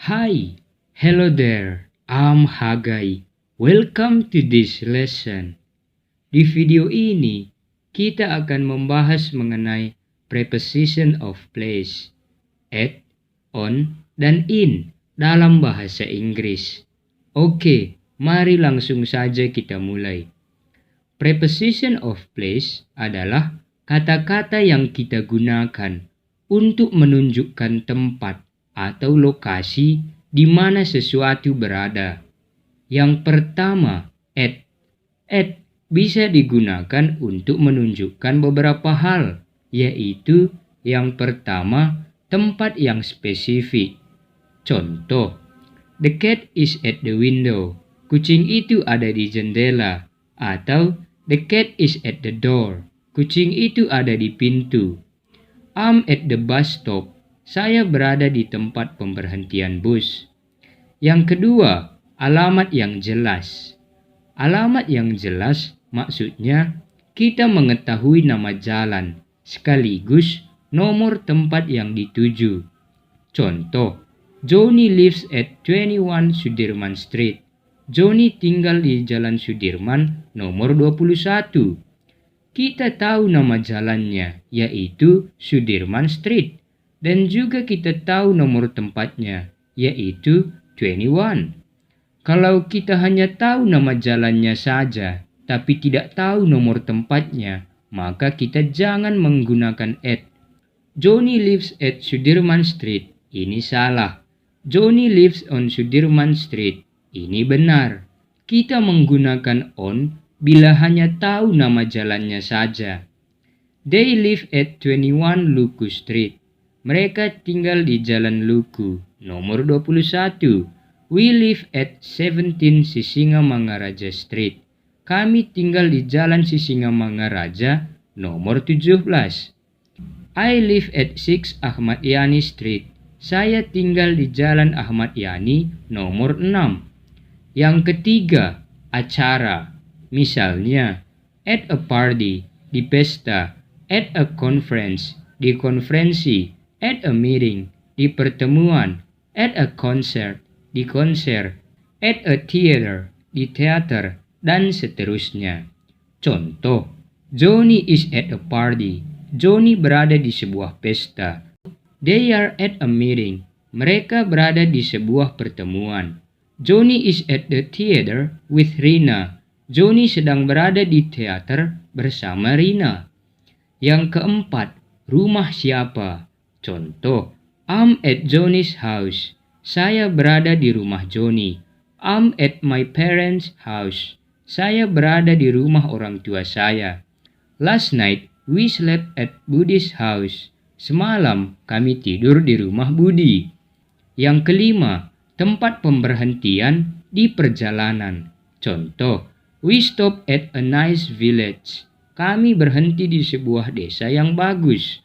Hi, hello there. I'm Hagai. Welcome to this lesson. Di video ini, kita akan membahas mengenai preposition of place, at, on, dan in dalam bahasa Inggris. Oke, mari langsung saja kita mulai. Preposition of place adalah kata-kata yang kita gunakan untuk menunjukkan tempat atau lokasi di mana sesuatu berada. Yang pertama, at. At bisa digunakan untuk menunjukkan beberapa hal, yaitu yang pertama, tempat yang spesifik. Contoh, the cat is at the window. Kucing itu ada di jendela. Atau, the cat is at the door. Kucing itu ada di pintu. I'm at the bus stop. Saya berada di tempat pemberhentian bus. Yang kedua, alamat yang jelas. Alamat yang jelas maksudnya kita mengetahui nama jalan sekaligus nomor tempat yang dituju. Contoh, Johnny lives at 21 Sudirman Street. Johnny tinggal di Jalan Sudirman nomor 21. Kita tahu nama jalannya, yaitu Sudirman Street. Dan juga kita tahu nomor tempatnya, yaitu 21. Kalau kita hanya tahu nama jalannya saja, tapi tidak tahu nomor tempatnya, maka kita jangan menggunakan at. Johnny lives at Sudirman Street. Ini salah. Johnny lives on Sudirman Street. Ini benar. Kita menggunakan on bila hanya tahu nama jalannya saja. They live at 21 Luku Street. Mereka tinggal di Jalan Luku, nomor 21. We live at 17 Sisingamangaraja Street. Kami tinggal di Jalan Sisingamangaraja, nomor 17. I live at 6 Ahmad Yani Street. Saya tinggal di Jalan Ahmad Yani, nomor 6. Yang ketiga, acara. Misalnya, at a party, di pesta, at a conference, di konferensi, at a meeting, di pertemuan, at a concert, di konser, at a theater, di teater, dan seterusnya. Contoh, Johnny is at a party. Johnny berada di sebuah pesta. They are at a meeting. Mereka berada di sebuah pertemuan. Johnny is at the theater with Rina. Johnny sedang berada di teater bersama Rina. Yang keempat, rumah siapa? Contoh, I'm at Johnny's house. Saya berada di rumah Johnny. I'm at my parents' house. Saya berada di rumah orang tua saya. Last night, we slept at Budi's house. Semalam, kami tidur di rumah Budi. Yang kelima, tempat pemberhentian di perjalanan. Contoh, we stop at a nice village. Kami berhenti di sebuah desa yang bagus.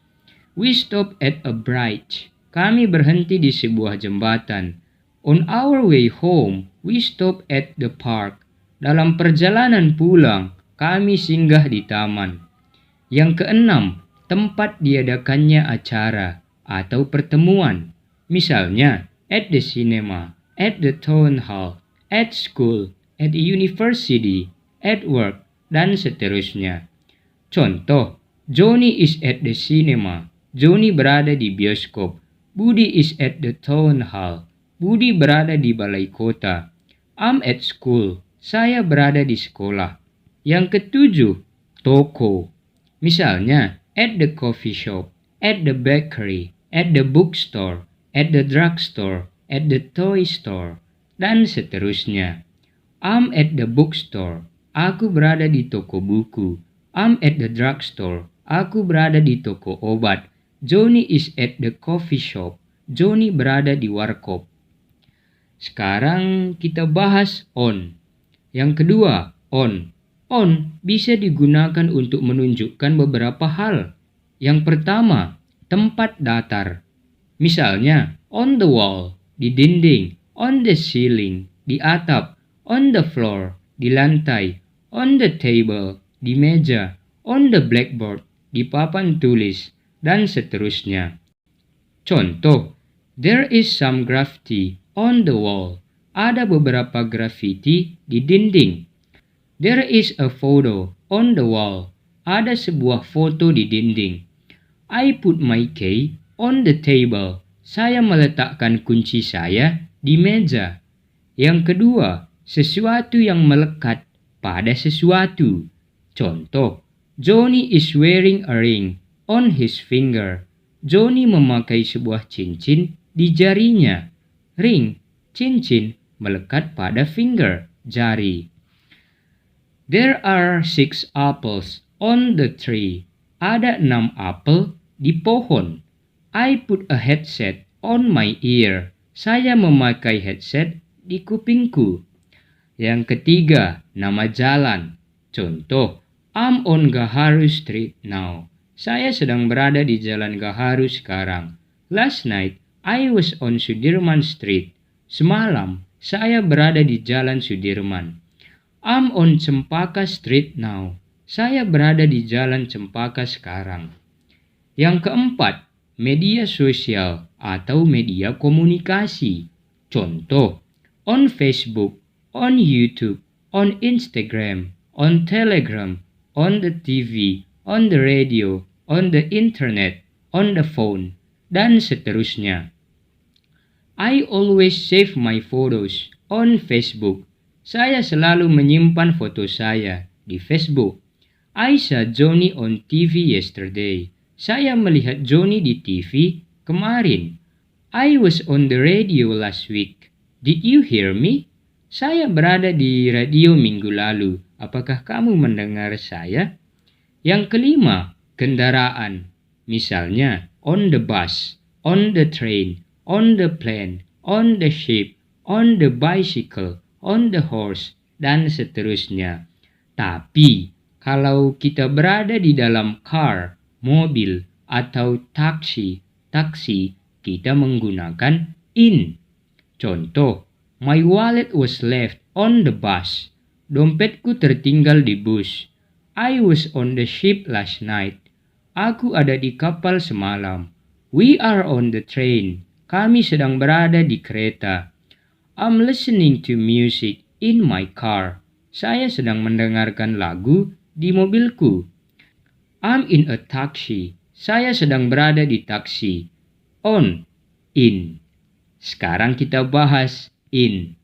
We stop at a bridge. Kami berhenti di sebuah jembatan. On our way home, we stop at the park. Dalam perjalanan pulang, kami singgah di taman. Yang keenam, tempat diadakannya acara atau pertemuan. Misalnya, at the cinema, at the town hall, at school, at the university, at work, dan seterusnya. Contoh, Johnny is at the cinema. Johnny berada di bioskop. Budi is at the town hall. Budi berada di balai kota. I'm at school. Saya berada di sekolah. Yang ketujuh, toko. Misalnya, at the coffee shop, at the bakery, at the bookstore, at the drugstore, at the toy store, dan seterusnya. I'm at the bookstore. Aku berada di toko buku. I'm at the drugstore. Aku berada di toko obat. Johnny is at the coffee shop. Johnny berada di warkop. Sekarang kita bahas on. Yang kedua, on. On bisa digunakan untuk menunjukkan beberapa hal. Yang pertama, tempat datar. Misalnya, on the wall, di dinding, on the ceiling, di atap, on the floor, di lantai, on the table, di meja, on the blackboard, di papan tulis, dan seterusnya. Contoh, there is some graffiti on the wall. Ada beberapa graffiti di dinding. There is a photo on the wall. Ada sebuah foto di dinding. I put my key on the table. Saya meletakkan kunci saya di meja. Yang kedua, sesuatu yang melekat pada sesuatu. Contoh, Johnny is wearing a ring on his finger. Johnny memakai sebuah cincin di jarinya. Ring, cincin, melekat pada finger, jari. There are 6 apples on the tree. Ada 6 apel di pohon. I put a headset on my ear. Saya memakai headset di kupingku. Yang ketiga, nama jalan. Contoh, I'm on Gaharu Street now. Saya sedang berada di Jalan Gaharu sekarang. Last night, I was on Sudirman Street. Semalam, saya berada di Jalan Sudirman. I'm on Cempaka Street now. Saya berada di Jalan Cempaka sekarang. Yang keempat, media sosial atau media komunikasi. Contoh, on Facebook, on YouTube, on Instagram, on Telegram, on the TV, on the radio, on the internet, on the phone, dan seterusnya. I always save my photos on Facebook. Saya selalu menyimpan foto saya di Facebook. I saw Johnny on TV yesterday. Saya melihat Johnny di TV kemarin. I was on the radio last week. Did you hear me? Saya berada di radio minggu lalu. Apakah kamu mendengar saya? Yang kelima, kendaraan. Misalnya, on the bus, on the train, on the plane, on the ship, on the bicycle, on the horse, dan seterusnya. Tapi, kalau kita berada di dalam car, mobil, atau taksi, kita menggunakan in. Contoh, my wallet was left on the bus. Dompetku tertinggal di bus. I was on the ship last night. Aku ada di kapal semalam. We are on the train. Kami sedang berada di kereta. I'm listening to music in my car. Saya sedang mendengarkan lagu di mobilku. I'm in a taxi. Saya sedang berada di taksi. On, in. Sekarang kita bahas in.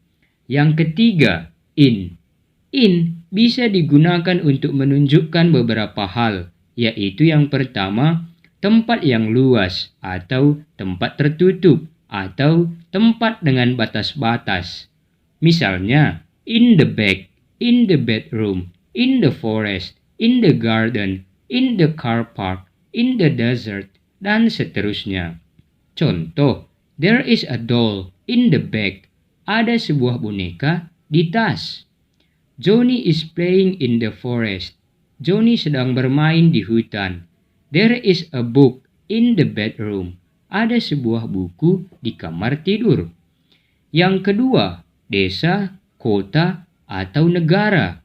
Yang ketiga, in. In bisa digunakan untuk menunjukkan beberapa hal, yaitu yang pertama, tempat yang luas atau tempat tertutup atau tempat dengan batas-batas. Misalnya, in the bag, in the bedroom, in the forest, in the garden, in the car park, in the desert, dan seterusnya. Contoh, there is a doll in the bag. Ada sebuah boneka di tas. Johnny is playing in the forest. Johnny sedang bermain di hutan. There is a book in the bedroom. Ada sebuah buku di kamar tidur. Yang kedua, desa, kota, atau negara.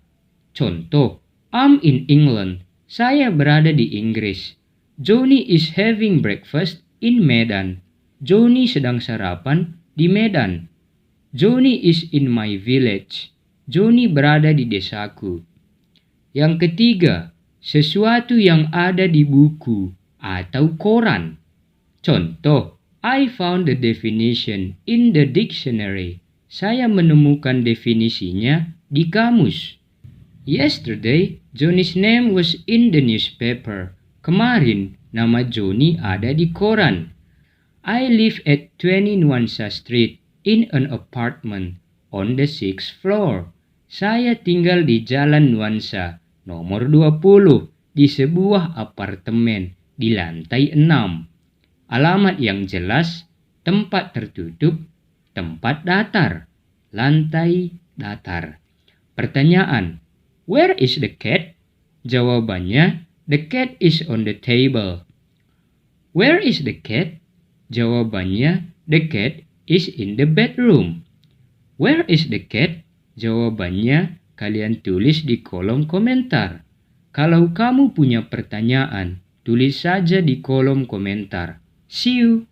Contoh, I'm in England. Saya berada di Inggris. Johnny is having breakfast in Medan. Johnny sedang sarapan di Medan. Johnny is in my village. Johnny berada di desaku. Yang ketiga, sesuatu yang ada di buku atau koran. Contoh, I found the definition in the dictionary. Saya menemukan definisinya di kamus. Yesterday, Johnny's name was in the newspaper. Kemarin, nama Johnny ada di koran. I live at 20 Nuansa Street in an apartment on the 6th floor. Saya tinggal di Jalan Nuansa, nomor 20, di sebuah apartemen di lantai 6. Alamat yang jelas, tempat tertutup, tempat datar, lantai datar. Pertanyaan, where is the cat? Jawabannya, the cat is on the table. Where is the cat? Jawabannya, the cat is in the bedroom. Where is the cat? Jawabannya, kalian tulis di kolom komentar. Kalau kamu punya pertanyaan, tulis saja di kolom komentar. See you!